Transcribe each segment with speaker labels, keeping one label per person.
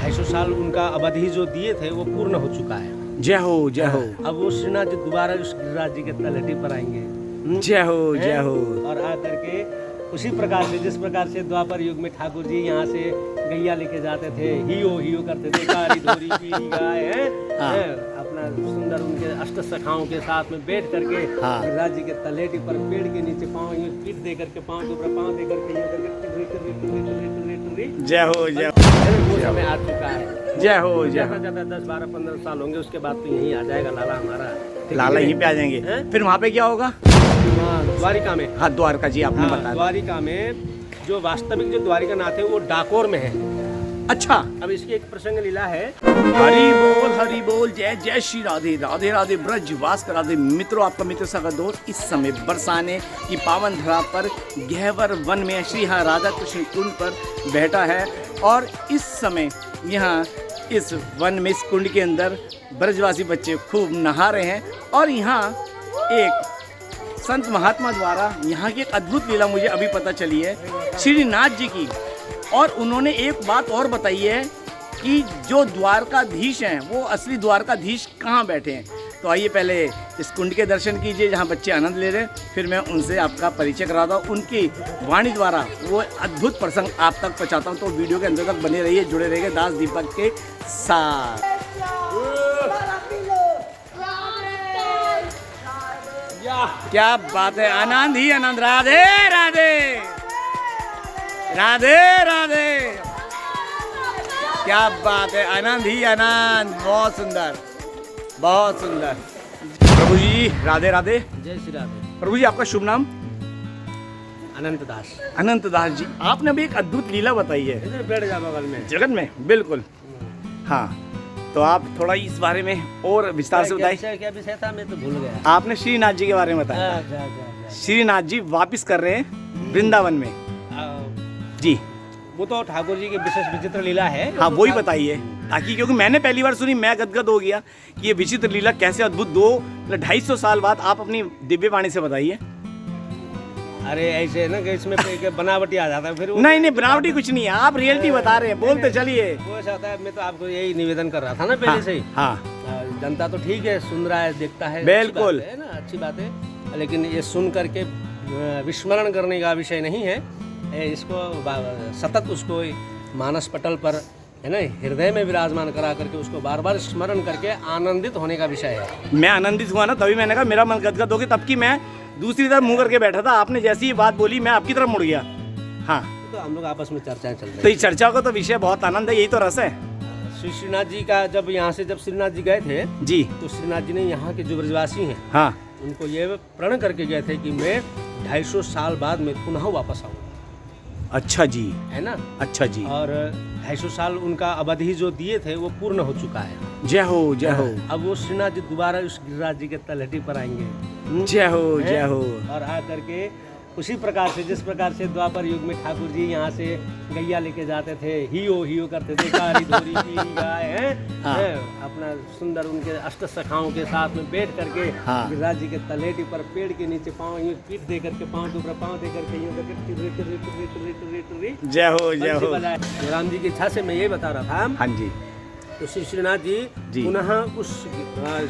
Speaker 1: 250 साल उनका अवधि जो दिए थे वो पूर्ण हो चुका है।
Speaker 2: जय हो जय हो।
Speaker 1: अब वो श्रीनाथ जी दोबारा उस गिरिराज जी के तलहटी पर आएंगे।
Speaker 2: जय हो जय हो।
Speaker 1: और आकर के उसी प्रकार से जिस प्रकार से द्वापर युग में ठाकुर जी यहाँ से गैया लेके जाते थे, हियो करते थे, कारी धोरी पीली गाय है अपना सुंदर उनके अष्ट सखाओं के साथ में बैठ करके गिरिराज जी के तलहटी पर पेड़ के नीचे पाँव यूं पीठ दे करके पाँव के ऊपर पाँव दे करके यूं करके
Speaker 2: जय हो जय हो।
Speaker 1: वो समय आ चुका है।
Speaker 2: जय हो जय हो।
Speaker 1: ज्यादा 10, 12, 15 साल होंगे, उसके बाद तो यहीं आ जाएगा लाला हमारा।
Speaker 2: लाला यहीं पे आ जाएंगे। फिर वहाँ पे क्या होगा?
Speaker 1: द्वारिका में।
Speaker 2: हाँ द्वारका जी आपने बताया।
Speaker 1: द्वारिका में जो वास्तविक जो द्वारिका नाथ है वो डाकोर में है।
Speaker 2: अच्छा।
Speaker 1: अब इसकी एक प्रसंग लीला है।
Speaker 2: हरि बोल जय जय श्री राधे राधे राधे ब्रज वास राधे। मित्रों, आपका मित्र सगा दोस्त इस समय बरसाने की पावन धरा पर गहवर वन में श्री राधा कृष्ण कुंड पर बैठा है और इस समय यहाँ इस वन में इस कुंड के अंदर ब्रजवासी बच्चे खूब नहा रहे हैं और यहाँ एक संत महात्मा द्वारा यहाँ की एक अद्भुत लीला मुझे अभी पता चली है श्रीनाथ जी की। और उन्होंने एक बात और बताई है कि जो द्वारकाधीश हैं वो असली द्वारकाधीश कहाँ बैठे हैं। तो आइए पहले इस कुंड के दर्शन कीजिए जहाँ बच्चे आनंद ले रहे हैं, फिर मैं उनसे आपका परिचय कराता हूँ। उनकी वाणी द्वारा वो अद्भुत प्रसंग आप तक पहुँचाता हूँ। तो वीडियो के अंदर तक बने रहिए, जुड़े रहिए दास दीपक के साथ। क्या बात है, आनंद ही आनंद। राधे राधे राधे राधे। क्या बात है, आनंद ही आनंद। बहुत सुंदर बहुत सुंदर। प्रभु जी राधे राधे।
Speaker 1: जय श्री राधे।
Speaker 2: प्रभु जी आपका शुभ नाम?
Speaker 1: अनंत दास।
Speaker 2: अनंत दास जी, आपने अभी एक अद्भुत लीला बताई है।
Speaker 1: इधर बैठ जा बगल में।
Speaker 2: जगत में बिल्कुल। हाँ, तो आप थोड़ा इस बारे में और विस्तार से बताइए।
Speaker 1: क्या विषय था, मैं तो भूल गया।
Speaker 2: आपने श्रीनाथ जी के बारे में बताया। श्रीनाथ जी वापिस कर रहे हैं वृंदावन में जी।
Speaker 1: वो तो ठाकुर जी की विशेष विचित्र लीला है।
Speaker 2: हाँ वही बताइए, ताकि क्योंकि मैंने पहली बार सुनी, मैं गदगद हो गया कि ये विचित्र लीला कैसे अद्भुत 250 साल बाद आप अपनी दिव्य वाणी से बताइए।
Speaker 1: अरे ऐसे ना कि इसमें बनावटी आ जाता है फिर।
Speaker 2: नहीं बनावटी कुछ नहीं है, आप रियलिटी बता रहे हैं, बोलते चलिए।
Speaker 1: वो ऐसा होता है, मैं तो आपको यही निवेदन कर रहा था ना पहले से ही।
Speaker 2: हाँ
Speaker 1: जनता तो ठीक है, सुन रहा है, देखता है,
Speaker 2: बिल्कुल
Speaker 1: है ना, अच्छी बात है। लेकिन ये सुन करके विस्मरण करने का विषय नहीं है। इसको सतत उसको मानस पटल पर है ना हृदय में विराजमान करा करके उसको बार बार स्मरण करके आनंदित होने का विषय है।
Speaker 2: मैं आनंदित हुआ ना, तभी मैंने कहा मेरा मन गदगद हो गया। तब की मैं दूसरी तरफ मुंह करके बैठा था, आपने जैसी ही बात बोली मैं आपकी तरफ मुड़ गया। हाँ,
Speaker 1: तो हम लोग आपस में चर्चाएं चल रही।
Speaker 2: तो इस चर्चा का तो विषय बहुत आनंद है, यही तो रस है।
Speaker 1: श्रीनाथ जी का जब यहाँ से जब श्रीनाथ जी गए थे
Speaker 2: जी, तो
Speaker 1: श्रीनाथ जी ने यहाँ के जो ब्रजवासी हैं
Speaker 2: हाँ
Speaker 1: उनको ये प्रण करके गए थे कि मैं 250 साल बाद मैं पुनः वापस आऊँगा।
Speaker 2: अच्छा जी,
Speaker 1: है ना।
Speaker 2: अच्छा जी।
Speaker 1: और 250 साल उनका अवधि जो दिए थे वो पूर्ण हो चुका है।
Speaker 2: जय हो जय हो।
Speaker 1: अब वो श्रीनाथ जी दोबारा उस गिरिराज जी के तलहटी पर आएंगे।
Speaker 2: जय हो जय हो। और
Speaker 1: आकर के उसी प्रकार से जिस प्रकार से द्वापर युग में ठाकुर जी यहाँ से गैया लेके जाते थे, हियो करते थे, कारी धोरी पीली गाय है अपना सुंदर उनके अष्ट सखाओं के साथ में बैठ करके गिरिराज जी के तलहटी पर पेड़ के नीचे पाँव यूं पीठ दे करके पाँव के ऊपर पाँव दे करके यूं करके
Speaker 2: जय हो जय हो।
Speaker 1: राम जी की इच्छा से मैं ये बता रहा था।
Speaker 2: हाँ जी।
Speaker 1: तो श्री श्रीनाथ जी पुनः उस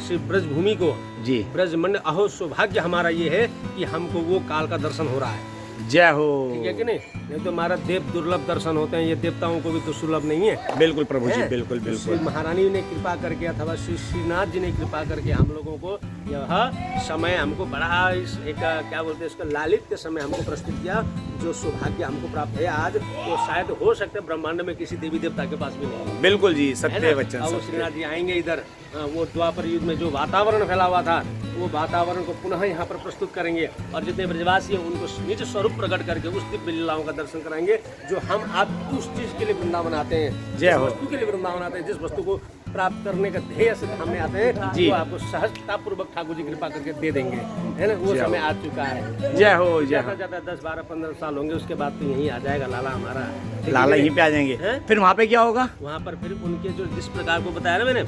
Speaker 1: श्री ब्रज भूमि को
Speaker 2: जी
Speaker 1: ब्रजमंड अहो सौभाग्य हमारा ये है कि हमको वो काल का दर्शन हो रहा है।
Speaker 2: जय हो।
Speaker 1: ठीक है कि नहीं तो हमारा देव दुर्लभ दर्शन होते हैं, ये देवताओं को भी तो सुलभ नहीं है।
Speaker 2: बिल्कुल प्रभु जी, बिल्कुल बिल्कुल।
Speaker 1: श्री महारानी ने कृपा करके अथवा श्री श्रीनाथ जी ने कृपा करके हम लोगों को यह समय हमको बड़ा इस एक क्या बोलते हैं इसका लालित के समय हमको प्रस्तुत किया, जो सौभाग्य हमको प्राप्त है आज। तो शायद हो सकता है ब्रह्मांड में किसी देवी देवता के पास भी नहीं।
Speaker 2: बिल्कुल जी, सत्य वचन।
Speaker 1: अब श्रीनाथ जी आएंगे इधर, वो द्वापर युग में जो वातावरण फैला हुआ था वो वातावरण को पुनः यहाँ पर प्रस्तुत करेंगे और जितने ब्रजवासी हैं उनको निज स्वरूप प्रकट करके उस दिव्य लीलाओं का दर्शन कराएंगे जो हम आप उस चीज के लिए वृंदावन आते हैं, जिस वस्तु के लिए वृंदावन आते हैं, जिस वस्तु को प्राप्त करने का ध्येय से हमने आते हैं, वो आपको सहजता पूर्वक ठाकुर जी कृपा करके दे देंगे, है ना। वो समय आ चुका है।
Speaker 2: जय हो जय हो।
Speaker 1: ज्यादा 10, 12, 15 साल होंगे, उसके बाद तो यहीं आ जाएगा लाला हमारा।
Speaker 2: लाला यहीं पे आ जाएंगे। फिर वहाँ पे क्या होगा?
Speaker 1: वहाँ पर फिर उनके जो जिस प्रकार को बताया ना मैंने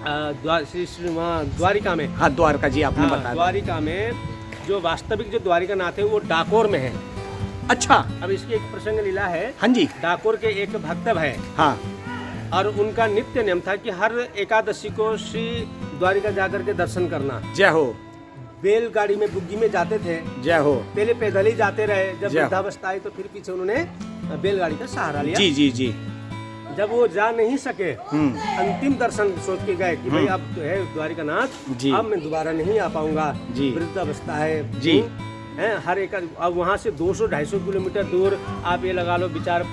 Speaker 1: द्वारिका में।
Speaker 2: हाँ द्वारका जी आपने बताया।
Speaker 1: द्वारिका में जो वास्तविक जो द्वारिका नाथ है वो डाकोर में है।
Speaker 2: अच्छा।
Speaker 1: अब इसकी एक प्रसंग लीला है।
Speaker 2: हाँ जी।
Speaker 1: डाकोर के एक भक्त है।
Speaker 2: हाँ।
Speaker 1: और उनका नित्य नियम था कि हर एकादशी को श्री द्वारिका जाकर के दर्शन करना।
Speaker 2: जय हो।
Speaker 1: बैलगाड़ी में बुग्गी में जाते थे,
Speaker 2: जय हो।
Speaker 1: पहले पैदल ही जाते रहे, जब
Speaker 2: जय हो।
Speaker 1: वृद्धावस्था आई तो फिर पीछे उन्होंने बैलगाड़ी का सहारा लिया।
Speaker 2: जी जी जी।
Speaker 1: जब वो जा नहीं सके, अंतिम दर्शन सोच के गए कि भाई अब तो है द्वारिका नाथ,
Speaker 2: जी।
Speaker 1: अब मैं दोबारा नहीं आ पाऊंगा,
Speaker 2: जी।
Speaker 1: वृद्धावस्था है
Speaker 2: जी।
Speaker 1: हैं, हर एक अब वहाँ से 200-250 किलोमीटर दूर आप ये लगा लो विचार,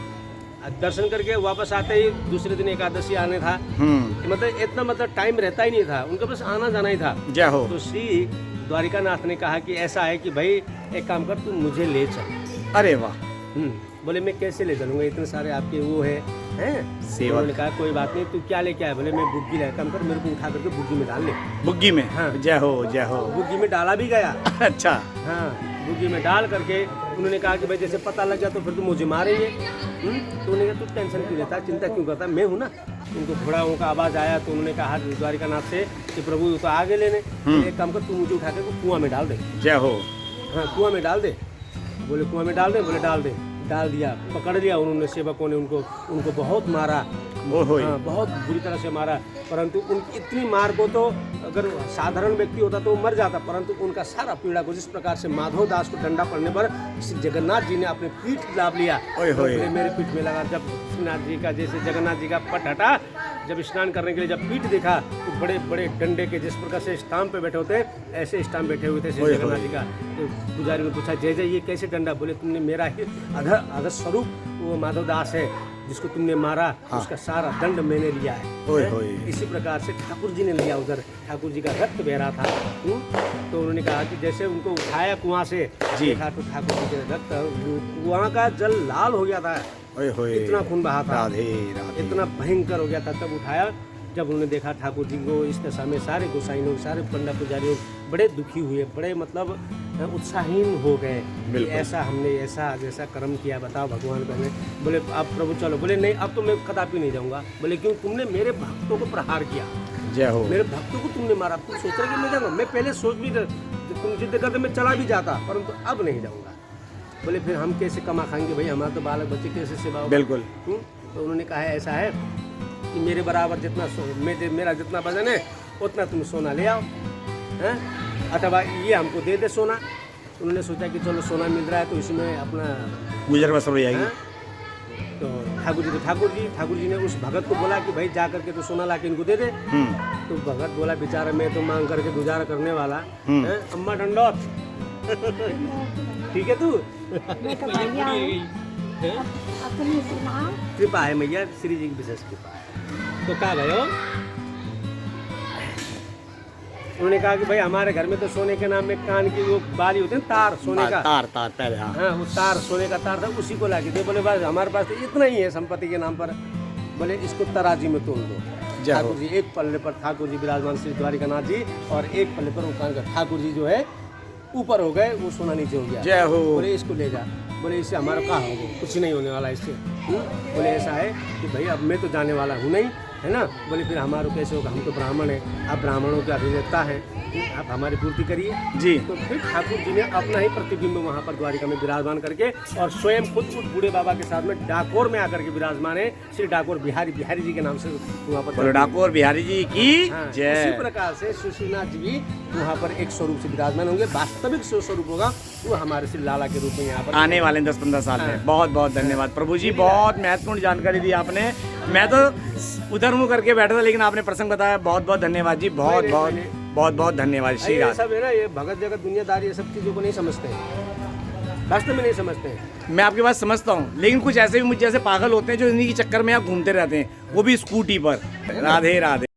Speaker 1: दर्शन करके वापस आते ही दूसरे दिन एकादशी आने था। मतलब इतना मतलब टाइम रहता ही नहीं था, उनका बस आना जाना ही था।
Speaker 2: जय हो।
Speaker 1: तो श्री द्वारिका नाथ ने कहा कि ऐसा है कि भाई एक काम कर, तू मुझे ले चल।
Speaker 2: अरे वाह।
Speaker 1: बोले मैं कैसे ले चलूंगा, इतने सारे आपके वो हैं
Speaker 2: सेवक।
Speaker 1: उन्होंने कहा कोई बात नहीं, तू क्या लेके आया? बोले मैं बुग्गी ले, काम कर मेरे को उठा करके बुग्गी में डाल ले।
Speaker 2: बुग्गी में?
Speaker 1: हाँ।
Speaker 2: जय हो जय हो।
Speaker 1: बुग्गी में डाला भी गया।
Speaker 2: अच्छा।
Speaker 1: हाँ, बुग्गी में डाल करके उन्होंने कहा कि भाई जैसे पता लग गया तो फिर तो मुझे मारेंगे। तो उन्होंने कहा तू टेंशन क्यों लेता, चिंता क्यों करता, मैं हूँ ना। उनको घोड़ाओं का आवाज़ आया तो उन्होंने कहा द्वारिका नाथ से कि प्रभु तो आगे लेने, एक काम कर तू मुझे उठा के कुआं में डाल दे।
Speaker 2: जय हो।
Speaker 1: हाँ, कुआं में डाल दे। बोले कुआं में डाल दे, बोले डाल दे। डाल दिया, पकड़ लिया उन्होंने, सेवकों ने उनको बहुत मारा। हाँ, बहुत बुरी तरह से मारा, परंतु उनकी इतनी मार को तो अगर साधारण व्यक्ति होता तो वो मर जाता, परंतु उनका सारा पीड़ा को जिस प्रकार से माधव दास को डंडा पड़ने पर श्री जगन्नाथ जी ने अपने पीठ दाब लिया। तो मेरे पीठ में लगा। जब श्रीनाथ जी का जैसे जगन्नाथ जी का पट हटा, जब स्नान करने के लिए जब पीठ देखा तो बड़े बड़े डंडे के जिस प्रकार से स्टाम्प पे बैठे होते हैं ऐसे स्टाम्प बैठे हुए थे श्री जगन्नाथ जी का। तो पुजारी ने पूछा जय जय ये कैसे डंडा? बोले तुमने मेरा ही अधर स्वरूप वो माधव दास है जिसको तुमने मारा, उसका सारा दंड मैंने लिया है। इसी प्रकार से ठाकुर जी ने लिया, उधर ठाकुर जी का रक्त बह रहा था। तो उन्होंने कहा कि जैसे उनको उठाया कुआं से, देखा तो ठाकुर जी के रक्त, कुआं का जल लाल हो गया था, इतना खून बहा था, इतना भयंकर हो गया था। तब उठाया, जब उन्होंने देखा ठाकुर जी को इस दशा में, सारे गोसाई लोग, सारे पंडा पुजारी बड़े दुखी हुए, बड़े मतलब उत्साहीन हो गए। ऐसा हमने ऐसा जैसा कर्म किया, बताओ भगवान को। हमें बोले अब प्रभु चलो। बोले नहीं अब तो मैं कदापि नहीं जाऊंगा। बोले क्यों? तुमने मेरे भक्तों को प्रहार किया।
Speaker 2: जय हो।
Speaker 1: मेरे भक्तों को तुमने मारा, तुम सोच रहे कि मैं जाऊँगा? मैं पहले सोच भी, तुम जिद करते मैं चला भी जाता, परंतु अब नहीं जाऊँगा। बोले फिर हम कैसे कमा खाएंगे भाई, हमारे तो बालक बच्चे कैसे सेवा होगा?
Speaker 2: बिल्कुल।
Speaker 1: तो उन्होंने कहा ऐसा है कि मेरे बराबर जितना मेरा जितना वजन है उतना तुम सोना ले आओ, हैं, अथवा ये हमको दे दे सोना। उन्होंने सोचा कि चलो सोना मिल रहा है तो इसमें अपना
Speaker 2: गुजर बसर हो जाएगी।
Speaker 1: तो ठाकुर जी ने उस भगत को बोला कि भाई जा करके तो सोना ला के इनको दे दे। तो भगत बोला बेचारा मैं तो मांग करके गुजारा करने वाला है। अम्मा डंडौत ठीक है तू कृपा है मैया, श्री जी की विशेष कृपा है। तो कहा गए उन्होंने कहा कि भाई हमारे घर में तो सोने के नाम में कान की वो बाली होते हैं, तार सोने का,
Speaker 2: तार पहले।
Speaker 1: हाँ वो तार सोने का तार था, उसी को ला के दे। बोले बस हमारे पास तो इतना ही है संपत्ति के नाम पर। बोले इसको तराजी में तोल दो। ठाकुर जी एक पल्ले पर ठाकुर जी विराजमान श्री द्वारिका नाथ जी, और एक पल्ले पर वो ठाकुर जी जो है ऊपर हो गए, वो सोना नीचे हो गया।
Speaker 2: जय हो।
Speaker 1: बोले इसको ले जा। बोले इससे हमारा क्या होगा? कुछ नहीं होने वाला इससे। बोले ऐसा है कि भाई अब मैं तो जाने वाला हूँ नहीं, है ना। बोले फिर हमारा कैसे होगा, हम तो ब्राह्मण हैं, आप ब्राह्मणों के अभिनेता हैं, आप हमारी पूर्ति करिए
Speaker 2: जी।
Speaker 1: तो फिर ठाकुर जी ने अपना ही प्रतिबिंब वहाँ पर द्वारिका में विराजमान करके, और स्वयं खुद उस बूढ़े बाबा के साथ में डाकोर में आकर के विराजमान है, श्री डाकोर बिहारी जी के नाम से वहाँ पर
Speaker 2: डाकोर बिहारी जी की जय।
Speaker 1: इसी प्रकार से सुशीनाथ जी भी वहाँ पर एक स्वरूप से विराजमान होंगे। वास्तविक स्वरूप होगा वो हमारे श्री लाला के रूप में यहाँ पर
Speaker 2: आने वाले 10-15 साल में। बहुत बहुत धन्यवाद प्रभु जी, बहुत महत्वपूर्ण जानकारी दी आपने। मैं तो उधर मुँह करके बैठा था, लेकिन आपने प्रसंग बताया। बहुत बहुत धन्यवाद जी, बहुत बहुत धन्यवाद। श्री
Speaker 1: ये सब है ना, ये भगत जगत दुनियादारी ये सब चीज़ों को नहीं समझते हैं, वास्तव में नहीं समझते हैं।
Speaker 2: मैं आपकी बात समझता हूँ, लेकिन कुछ ऐसे भी मुझ जैसे पागल होते हैं जो इन्हीं के चक्कर में यहाँ घूमते रहते हैं, वो भी स्कूटी पर। राधे राधे।